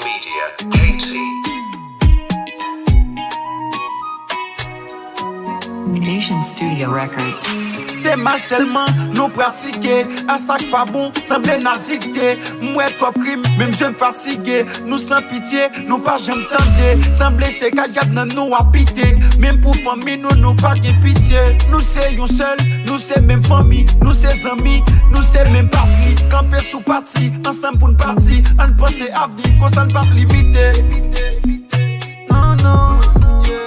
Media, Haiti. Nation Studio Records. C'est mal seulement nous pratiquer. À ça pas bon, semble n'a dicté. Moi trop crime, même jeune fatigué. Nous sans pitié, nous pas jamais tenter. Semble c'est qu'à nan nous habiter. Même pour famille, nous pas de pitié. Nous c'est yon seul, nous c'est même famille. Nous c'est amis, nous c'est même patrie. Camper sous parti, ensemble pour une partie. On pense à venir, qu'on s'en pas limiter. Non, non,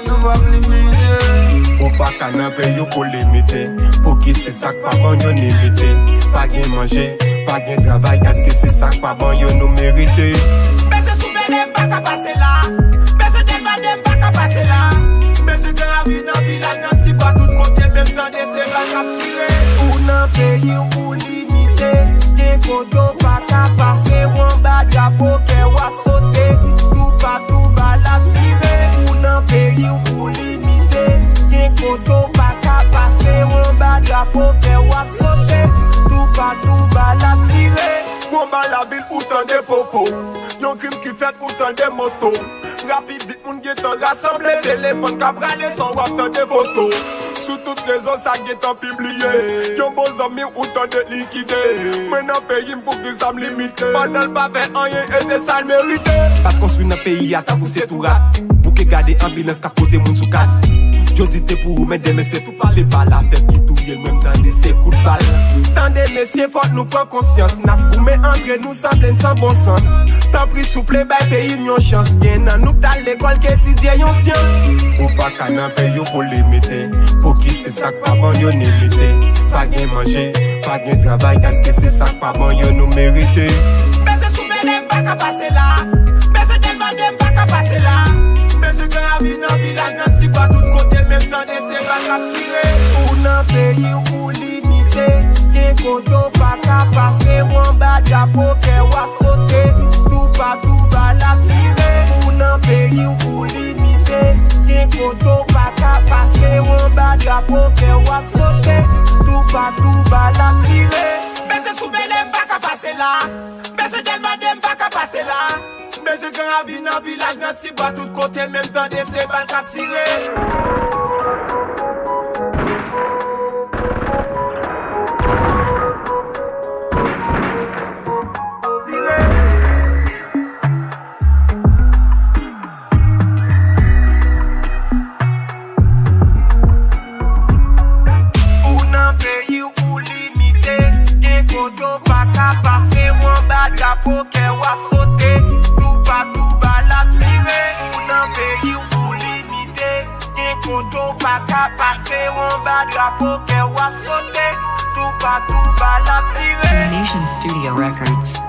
nous pas limiter. Ou pa ka nan pe yo pou limite. Pou ki se sak pa bon yo limite. Pa gen manje, pa gen travay. Aske se sak pa bon yo nou merite. Bese soubele pa ka pase la. Bese del badem pa ka pase la. Bese de la vie nan village nan si pa tout kote. Même temps de se va kap tire. Ou nan peyi ou limite. Gen kodo pa ka pase. Wan ba drapo ke wap sote. Tout ba la tire. Ou nan peyi ou limite. Koto pa ka pase, on ba drapo ke wap sote. Tout ba la tire. Moun ba la ville ou tan de popo. Yon crime qui fait ou tan de moto. Rapide vite moun getan rassemble. Téléphone ka brale son wap tan de photo. Sous toutes raisons ça getan publié. Yon bon zami ou tan de liquide. Men nan peyi m'pouk di zam limite. Pendant pa fait rien et c'est ça le mérite. Parce qu'on suit nan peyi à tabou c'est tout rat. Bouke gade ambulance ka pote moun sou kat. Yo dit pour vous, mais c'est tout pas. C'est pas la fête qui touille, même dans des coups de balle. Tendez, messieurs, faut nous prendre conscience. N'a pour mais engrais nous semble sans bon sens. Tant pris souple, bah, pays, yon chance. Y'en a nous dans l'école quotidien, yon science. Ou pas qu'à n'en payer pour limiter. Pour qui c'est ça pas bon, yon limité. Pas gain manger, pas gain travail. Est-ce que c'est ça pas bon, yon nous mérité. Bese soubele pas qu'à passer là. Bese del badem pas qu'à passer là. Bese de la vie nan village nan si pas tout côté. Même temps de se va kap tire. Ou nan peyi ou limite. Gen koto pa ka pase. Wan ba drapo ke wap sote. Tout ba la tire. Ou nan peyi ou limite. Gen koto pa ka pase. Wan ba drapo ke wap sote. Tout ba la tire. Bese soubele pa ka pase la. Bese del badem pa ka pase la. Bese gen la vie nan village nan si ba tout côté. Même temps de se va kap tire. Koto pa ka pase, wan ba drapo ke wap sote. Tout ba la tire. Ou nan peyi ou limite. Gen koto pa ka pase, wan ba drapo ke wap sote. Tout ba la tire. Nation Studio Records.